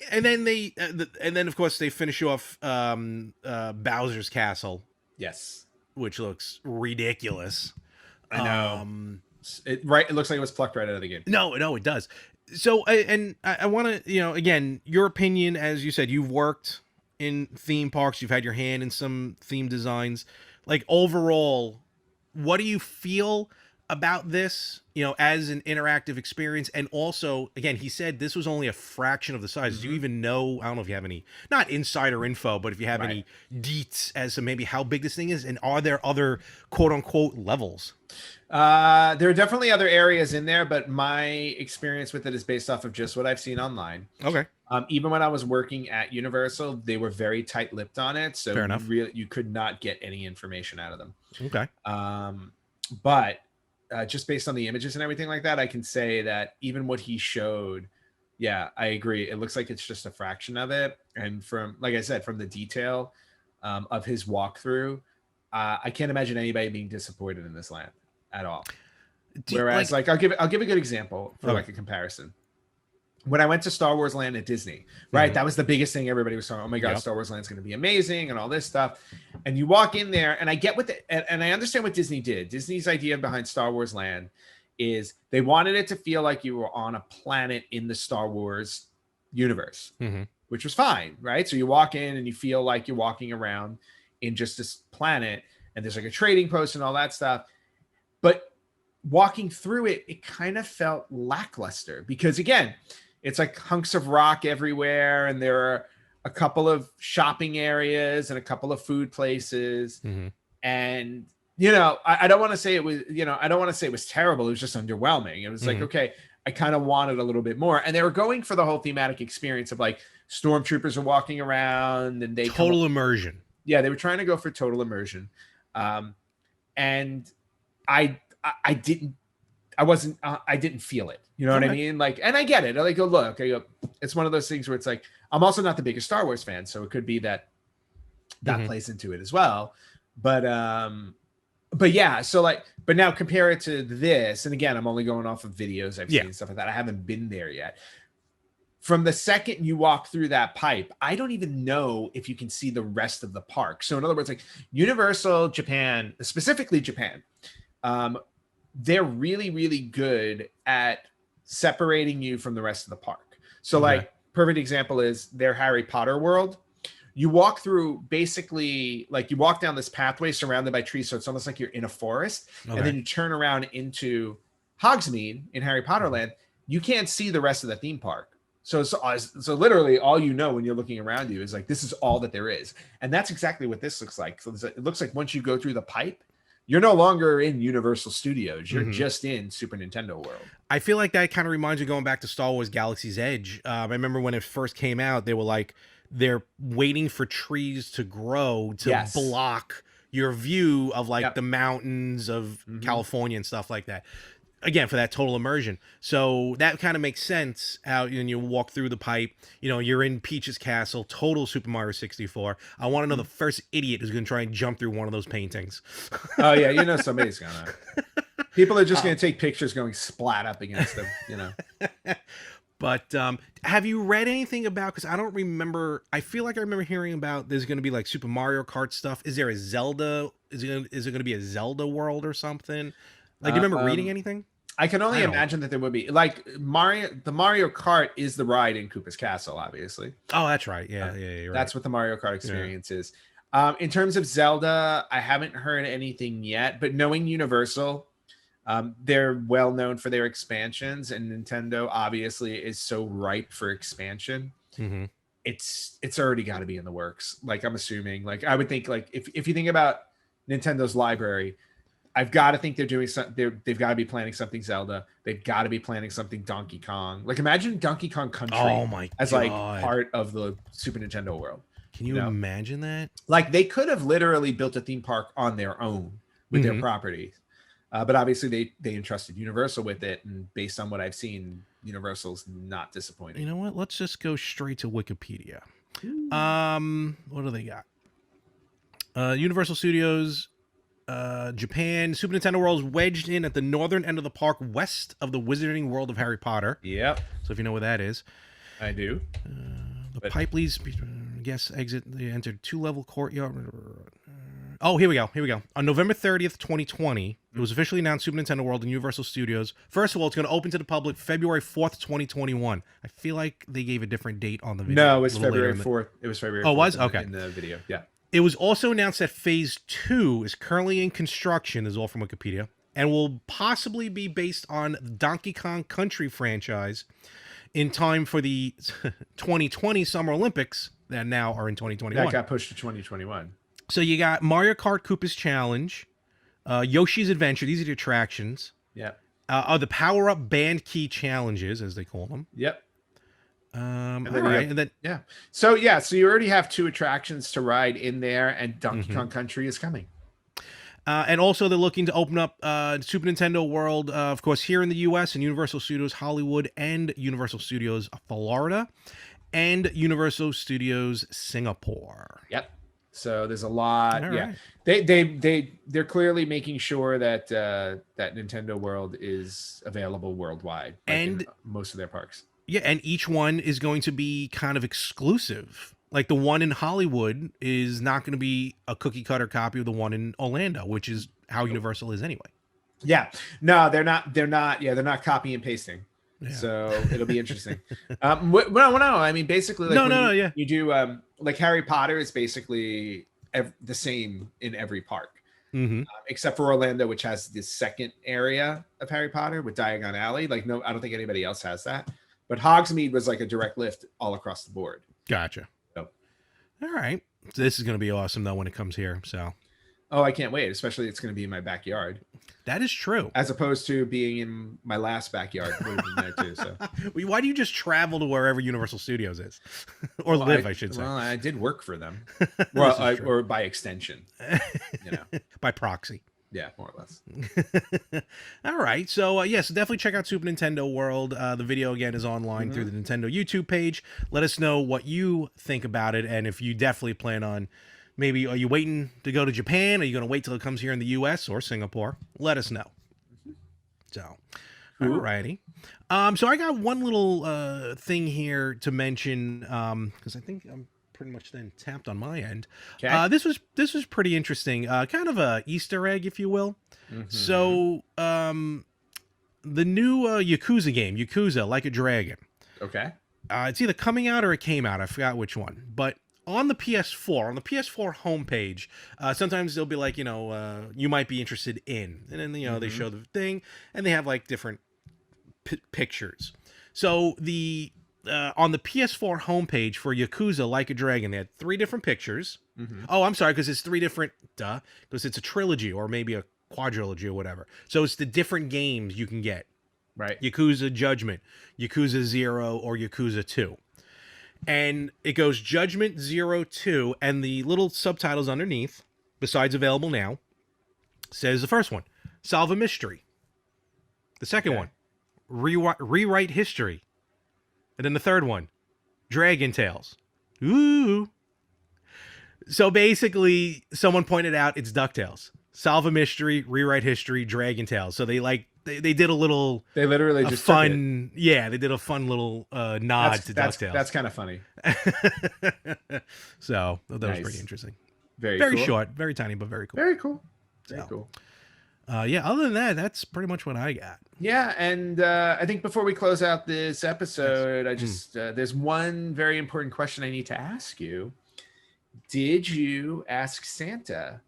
and then of course they finish off Bowser's Castle. Yes, which looks ridiculous. I know. It looks like it was plucked right out of the game. No, it does. So I want to, again, your opinion, as you said, you've worked in theme parks, you've had your hand in some theme designs. Like overall, what do you feel? about this, as an interactive experience? And also, again, he said this was only a fraction of the size. Do you even know? I don't know if you have any, not insider info, but if you have any deets as to maybe how big this thing is, and are there other quote unquote levels? There are definitely other areas in there, but my experience with it is based off of just what I've seen online. Okay. Even when I was working at Universal, they were very tight-lipped on it, so Fair enough. you could not get any information out of them. Okay. But just based on the images and everything like that, I can say that even what he showed, yeah, I agree. It looks like it's just a fraction of it. And from, like I said, from the detail of his walkthrough, I can't imagine anybody being disappointed in this land at all. Whereas, I'll give a good example for like a comparison. When I went to Star Wars Land at Disney, right? That was the biggest thing everybody was talking. Oh my God, Star Wars Land's going to be amazing and all this stuff. And you walk in there, and I get and I understand what Disney did. Disney's idea behind Star Wars Land is they wanted it to feel like you were on a planet in the Star Wars universe, which was fine, right? So you walk in and you feel like you're walking around in just this planet, and there's like a trading post and all that stuff. But walking through it, it kind of felt lackluster because, again, it's like hunks of rock everywhere, and there are a couple of shopping areas and a couple of food places. And, I don't want to say it was, I don't want to say it was terrible. It was just underwhelming. It was like, okay, I kind of wanted a little bit more. And they were going for the whole thematic experience of like stormtroopers are walking around and they total immersion. Yeah, they were trying to go for total immersion. And I didn't feel it. You know what I mean? Like, and I get it. I go, look, it's one of those things where it's like, I'm also not the biggest Star Wars fan, so it could be that plays into it as well. But yeah, so but now compare it to this. And again, I'm only going off of videos I've seen and stuff like that. I haven't been there yet. From the second you walk through that pipe, I don't even know if you can see the rest of the park. So in other words, like Universal Japan, specifically Japan, they're really, really good at separating you from the rest of the park. So perfect example is their Harry Potter world. You walk through basically like you walk down this pathway surrounded by trees. So it's almost like you're in a forest. And then you turn around into Hogsmeade in Harry Potter Land. You can't see the rest of the theme park. So literally all when you're looking around you is like, this is all that there is. And that's exactly what this looks like. So it looks like once you go through the pipe, you're no longer in Universal Studios. You're just in Super Nintendo World. I feel like that kind of reminds me going back to Star Wars Galaxy's Edge. I remember when it first came out, they were like, they're waiting for trees to grow to block your view of like the mountains of California and stuff like that. Again, for that total immersion. So that kind of makes sense how you walk through the pipe, you're in Peach's castle, total Super Mario 64. I want to know the first idiot who's going to try and jump through one of those paintings. Oh yeah, somebody's going to. People are just going to take pictures going splat up against them, But have you read anything about, because I don't remember, I feel like I remember hearing about there's going to be like Super Mario Kart stuff. Is there a Zelda? Is it going to be a Zelda world or something? Like, do you remember reading anything? I can only imagine that there would be like the Mario Kart is the ride in Koopa's Castle, obviously. Oh, that's right. Yeah, you're right. That's what the Mario Kart experience is. In terms of Zelda, I haven't heard anything yet, but knowing Universal, they're well known for their expansions, and Nintendo obviously is so ripe for expansion. It's already got to be in the works. Like, I'm assuming, like, I would think, like, if you think about Nintendo's library, I've got to think they're doing something. They've got to be planning something Zelda. They've got to be planning something Donkey Kong. Like, imagine Donkey Kong Country as like part of the Super Nintendo world. Can you imagine that? Like, they could have literally built a theme park on their own with their properties, but obviously they entrusted Universal with it, and based on what I've seen, Universal's not disappointing. You know what? Let's just go straight to Wikipedia. What do they got? Universal Studios. Japan, Super Nintendo World is wedged in at the northern end of the park, west of the Wizarding World of Harry Potter. Yep. So if you know where that is, I do. The pipe leads. Guests exit. They entered 2-level courtyard. Oh, here we go. On November 30th, 2020, it was officially announced Super Nintendo World and Universal Studios. First of all, it's going to open to the public February 4th, 2021. I feel like they gave a different date on the video. No, it was February 4th. It was February 4th. Oh, it was? Okay. In the video, yeah. It was also announced that Phase 2 is currently in construction. This is all from Wikipedia. and will possibly be based on the Donkey Kong Country franchise in time for the 2020 Summer Olympics that now are in 2021. That got pushed to 2021. So you got Mario Kart Koopa's Challenge, Yoshi's Adventure. These are the attractions. Yep. The Power Up Band Key Challenges, as they call them. Yep. All right. And then, yeah. So you already have 2 attractions to ride in there, and Donkey Kong Country is coming. And also they're looking to open up Super Nintendo World, of course, here in the U.S. and Universal Studios Hollywood and Universal Studios Florida and Universal Studios Singapore. Yep. So there's a lot. All yeah. Right. They're clearly making sure that that Nintendo World is available worldwide, like and in most of their parks. Yeah, and each one is going to be kind of exclusive. Like the one in Hollywood is not going to be a cookie cutter copy of the one in Orlando, which is how Universal is anyway. Yeah. No, they're not. Yeah, they're not copy and pasting. Yeah. So it'll be interesting. No. I mean, basically, like you do like Harry Potter is basically the same in every park, except for Orlando, which has this second area of Harry Potter with Diagon Alley. Like, no, I don't think anybody else has that. But Hogsmeade was like a direct lift all across the board. Gotcha. So. All right. So this is going to be awesome, though, when it comes here. So. Oh, I can't wait. Especially it's going to be in my backyard. That is true. As opposed to being in my last backyard. Would have been there too, so. Why do you just travel to wherever Universal Studios is? Or live, I should say. Well, I did work for them. Well, or by extension. You know. By proxy. Yeah, more or less. All right. So, yes, definitely check out Super Nintendo World. The video, again, is online through the Nintendo YouTube page. Let us know what you think about it. And if you definitely plan on, maybe, are you waiting to go to Japan? Are you going to wait till it comes here in the U.S. or Singapore? Let us know. So, all righty. So I got one little thing here to mention, because I think I'm pretty much then tapped on my end. Okay. This was pretty interesting. Kind of a Easter egg, if you will. So the new Yakuza game, Yakuza Like a Dragon. Okay. It's either coming out or it came out. I forgot which one. But on the PS4 homepage, sometimes they'll be like, you might be interested in, and then they show the thing, and they have like different pictures. So the on the PS4 homepage for Yakuza Like a Dragon, they had 3 different pictures. Oh, I'm sorry, because it's 3 different, because it's a trilogy or maybe a quadrilogy or whatever. So it's the different games you can get. Right. Yakuza Judgment, Yakuza 0, or Yakuza 2. And it goes Judgment 0, 2, and the little subtitles underneath, besides available now, says the first one, Solve a Mystery. The second one, Rewrite History. And then the third one, Dragon Tales. Ooh. So basically, someone pointed out it's DuckTales. Solve a Mystery, Rewrite History, Dragon Tales. So they did a little... They literally just fun... Yeah, they did a fun little nod to DuckTales. That's kind of funny. So that was pretty interesting. Very cool. Short, very tiny, but very cool. Very cool. Very cool. Other than that, that's pretty much what I got. Yeah, and I think before we close out this episode, I just there's one very important question I need to ask you. Did you ask Santa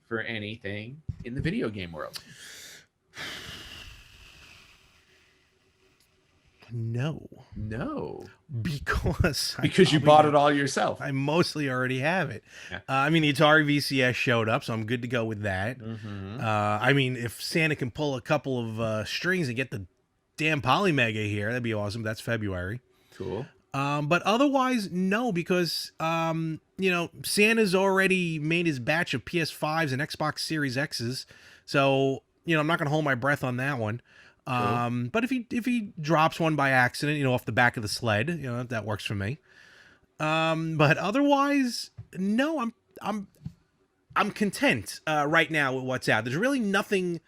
for anything in the video game world? No. Because you bought it all yourself. I mostly already have it. Yeah. I mean, the Atari VCS showed up, so I'm good to go with that. I mean, if Santa can pull a couple of strings and get the damn Polymega here, that'd be awesome. That's February. Cool. But otherwise, no, because Santa's already made his batch of PS5s and Xbox Series X's, so I'm not gonna hold my breath on that one. But if he drops one by accident, off the back of the sled, that works for me. But otherwise, no, I'm content right now with what's out. There's really nothing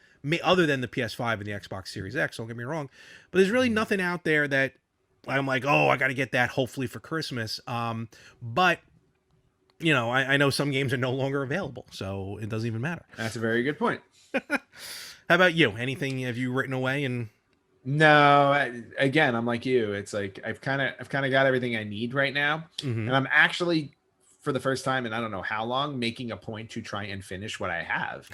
other than the PS5 and the Xbox Series X. Don't get me wrong, but there's really nothing out there that I'm like, oh, I got to get that hopefully for Christmas. But I know some games are no longer available, so it doesn't even matter. That's a very good point. How about you? Anything have you written away? And no, again, I'm like you. It's like I've kind of got everything I need right now, and I'm actually for the first time, and I don't know how long, making a point to try and finish what I have.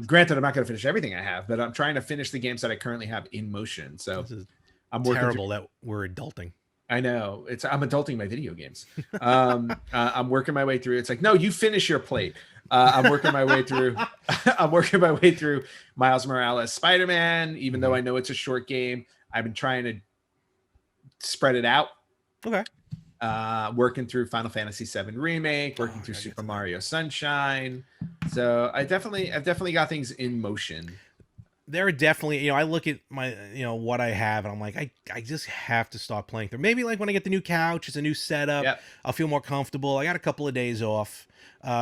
Granted, I'm not going to finish everything I have, but I'm trying to finish the games that I currently have in motion. So This is I'm working terrible that we're adulting. I know I'm adulting my video games. I'm working my way through. It's like, no, you finish your plate. I'm working my way through. I'm working my way through Miles Morales Spider-Man, even though I know it's a short game. I've been trying to spread it out. Okay. Working through Final Fantasy VII Remake, working through Super Mario Sunshine. So I've definitely got things in motion. There are definitely, I look at my, what I have, and I'm like, I just have to start playing through. Maybe like when I get the new couch, it's a new setup. Yep. I'll feel more comfortable. I got a couple of days off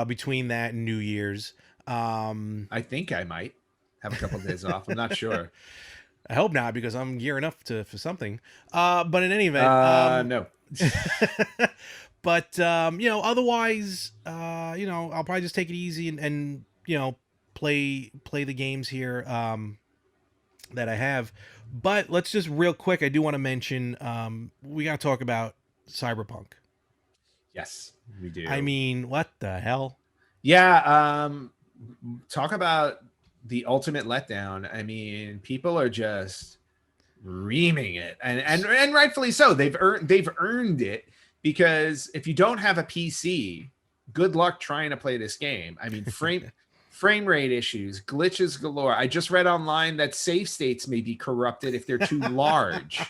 between that and New Year's. I think I might have a couple of days off. I'm not sure. I hope not, because I'm gearing up for something. But in any event, no. But otherwise, I'll probably just take it easy and play the games here that I have. But let's just real quick, I do want to mention we got to talk about Cyberpunk. Yes, we do. I mean, what the hell? Yeah, talk about the ultimate letdown. I mean, people are just reaming it, and rightfully so. They've earned it, because if you don't have a PC, good luck trying to play this game. I mean, frame rate issues, glitches galore. I just read online that save states may be corrupted if they're too large.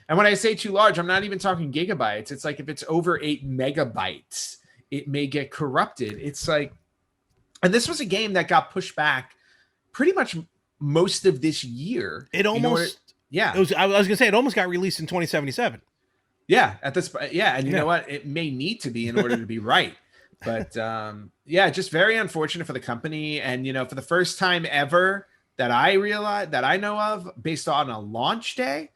And when I say too large, I'm not even talking gigabytes. It's like if it's over 8 megabytes, it may get corrupted. It's like, and this was a game that got pushed back pretty much most of this year. It almost, yeah. I was gonna say it almost got released in 2077. Yeah, and you know what? It may need to be in order to be right. But just very unfortunate for the company. And for the first time ever that I know of, based on a launch day,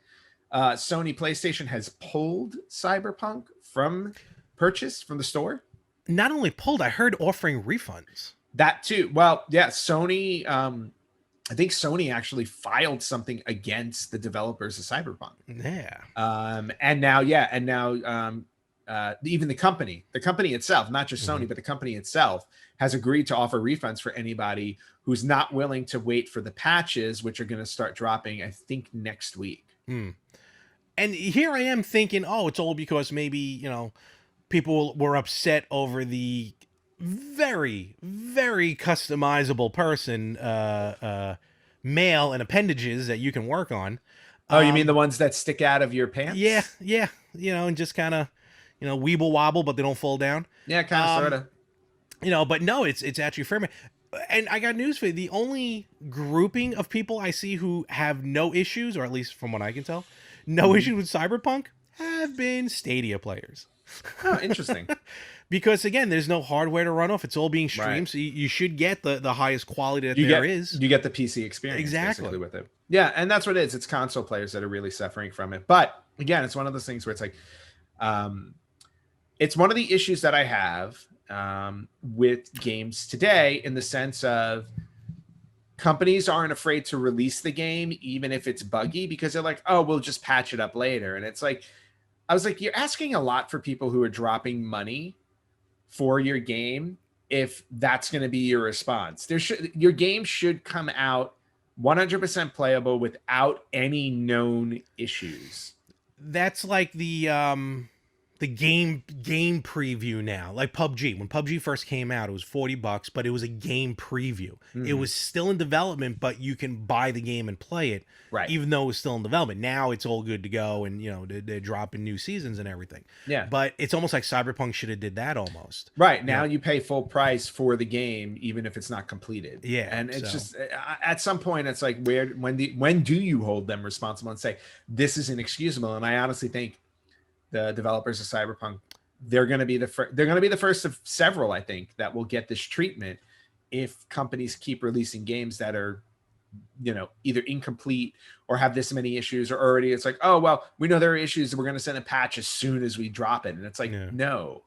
Sony PlayStation has pulled Cyberpunk from purchase from the store. Not only pulled, I heard offering refunds. That too. Well, yeah, Sony. I think Sony actually filed something against the developers of Cyberpunk. Yeah. And now, even the company itself, not just Sony, but the company itself, has agreed to offer refunds for anybody who's not willing to wait for the patches, which are going to start dropping, I think, next week. And here I am thinking, oh, it's all because maybe, people were upset over the very, very customizable person, mail and appendages that you can work on. Oh, you mean the ones that stick out of your pants? Yeah. And just kind of, weeble wobble, but they don't fall down. Yeah, kind of, sort of. But no, it's actually firm. And I got news for you. The only grouping of people I see who have no issues, or at least from what I can tell, no issues with Cyberpunk, have been Stadia players. Oh, interesting. Because again, there's no hardware to run off. It's all being streamed, right. So you should get the highest quality that there is. You get the PC experience exactly with it. Yeah, and that's what it is. It's console players that are really suffering from it. But again, it's one of those things where it's like, it's one of the issues that I have with games today, in the sense of companies aren't afraid to release the game even if it's buggy, because they're like, oh, we'll just patch it up later. And it's like, I was like, you're asking a lot for people who are dropping money for your game if that's going to be your response. Your game should come out 100% playable without any known issues. That's like the game preview now, like PUBG. When PUBG first came out, it was $40, but it was a game preview. It was still in development, but you can buy the game and play it, right? Even though it was still in development. Now it's all good to go, and they're dropping new seasons and everything. Yeah, but it's almost like Cyberpunk should have did that almost. Right now, you pay full price for the game, even if it's not completed. Yeah, and it's just at some point, it's like, when do you hold them responsible and say this is inexcusable? And I honestly think the developers of Cyberpunk, they're going to be the first of several, I think, that will get this treatment if companies keep releasing games that are, either incomplete or have this many issues, or already it's like, oh, well, we know there are issues and we're going to send a patch as soon as we drop it. And it's like, no,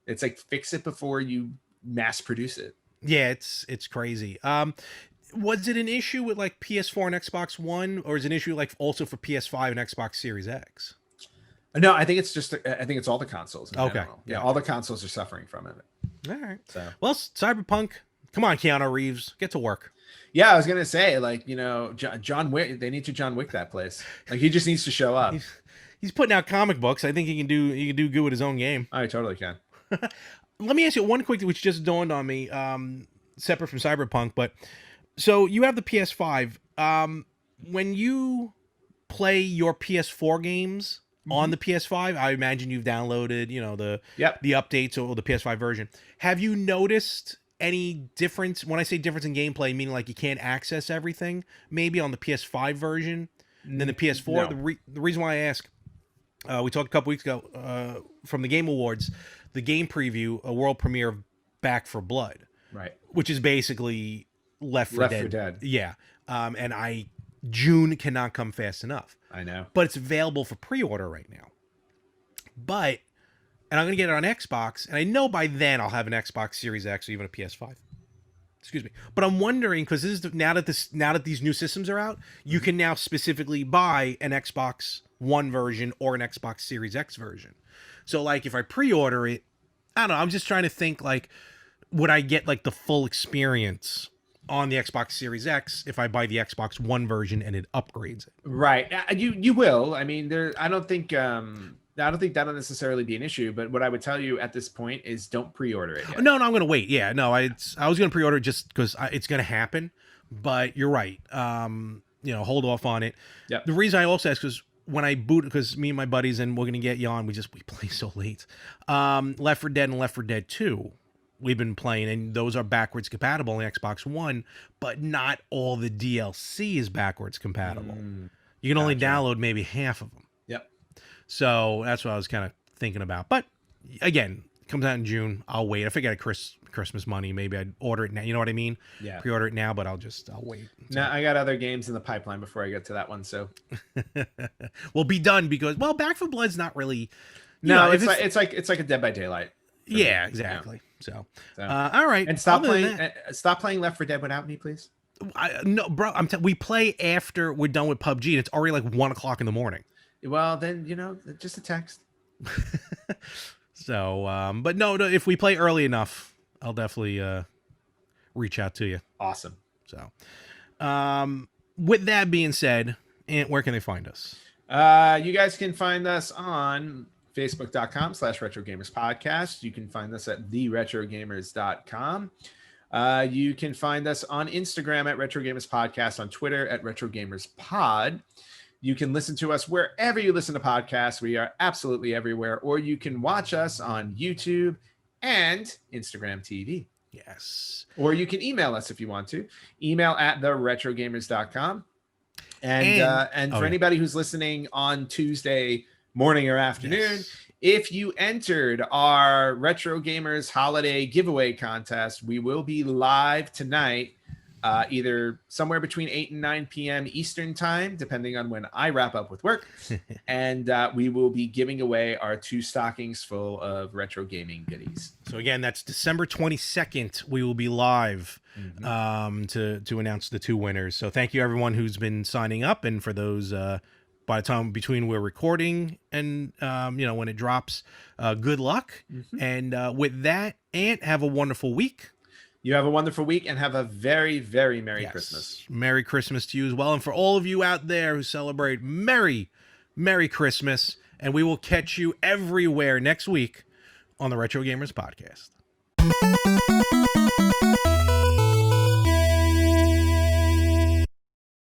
it's like, fix it before you mass produce it. Yeah, it's crazy. Was it an issue with like PS4 and Xbox One, or is it an issue like also for PS5 and Xbox Series X? No, I think it's just. I think it's all the consoles. In Okay. general. Yeah, all the consoles are suffering from it. All right. So, well, Cyberpunk. Come on, Keanu Reeves, get to work. yeah, I was gonna say, like, you know, John Wick. They need to John Wick that place. Like, he just needs to show up. He's putting out comic books. I think he can do good with his own game. I totally can. Let me ask you one quick thing, which just dawned on me, separate from Cyberpunk. But so you have the PS5. When you play your PS4 games on the PS5, I imagine you've downloaded, you know, the updates or the PS5 version. Have you noticed any difference? When I say difference in gameplay, meaning like you can't access everything, maybe on the PS5 version than the PS4. No. The reason why I ask, we talked a couple weeks ago from the Game Awards, the game preview, a world premiere of Back 4 Blood, Right. which is basically Left 4 Dead. Yeah, and June cannot come fast enough. I know, but it's available for pre-order right now. And I'm gonna get it on Xbox, and I know by then I'll have an Xbox Series X or even a PS5. Excuse me, but I'm wondering, because now that these new systems are out, you can now specifically buy an Xbox One version or an Xbox Series X version. So like if I pre-order it, I don't know, I'm just trying to think, like, would I get like the full experience on the Xbox Series X if I buy the Xbox One version and it upgrades it? Right. You will. I mean, I don't think that'll necessarily be an issue, but what I would tell you at this point is don't pre-order it yet. No, I'm going to wait. Yeah, no, I was going to pre-order it just because it's going to happen, but you're right. You know, hold off on it. Yep. The reason I also ask is when I boot, because me and my buddies, and we're going to get you on, we play so late. Left 4 Dead and Left 4 Dead 2. We've been playing, and those are backwards compatible on Xbox One, but not all the DLC is backwards compatible. You can only download maybe half of them. Yep. So that's what I was kind of thinking about. But again, it comes out in June. I'll wait. If I get Christmas money, maybe I'd order it now. You know what I mean? Yeah. Pre-order it now, but I'll wait. Now I got other games in the pipeline before I get to that one. So we'll be done because, well, Back 4 Blood's not really. No, it's like a Dead by Daylight. Yeah, exactly. So. All right. And stop playing Left 4 Dead without me, please. No, bro. We play after we're done with PUBG, and it's already like 1 o'clock in the morning. Well, then, you know, just a text. So, but no, if we play early enough, I'll definitely reach out to you. Awesome. So, with that being said, Ant, where can they find us? You guys can find us on Facebook.com/RetroGamersPodcast. You can find us at TheRetroGamers.com. You can find us on Instagram at RetroGamersPodcast, on Twitter at RetroGamersPod. You can listen to us wherever you listen to podcasts. We are absolutely everywhere. Or you can watch us on YouTube and Instagram TV. Yes. Or you can email us if you want to. Email at TheRetroGamers.com. And for anybody who's listening on Tuesday morning or afternoon, if you entered our Retro Gamers Holiday Giveaway Contest, we will be live tonight, either somewhere between 8 and 9 p.m. Eastern time, depending on when I wrap up with work. And we will be giving away our 2 stockings full of retro gaming goodies. So again, that's December 22nd. We will be live to announce the 2 winners. So thank you everyone who's been signing up, and for those by the time between we're recording and when it drops, good luck. And with that, Ant, have a wonderful week. You have a wonderful week, and have a very, very Merry Christmas. Merry Christmas to you as well. And for all of you out there who celebrate, Merry Christmas. And we will catch you everywhere next week on the Retro Gamers Podcast.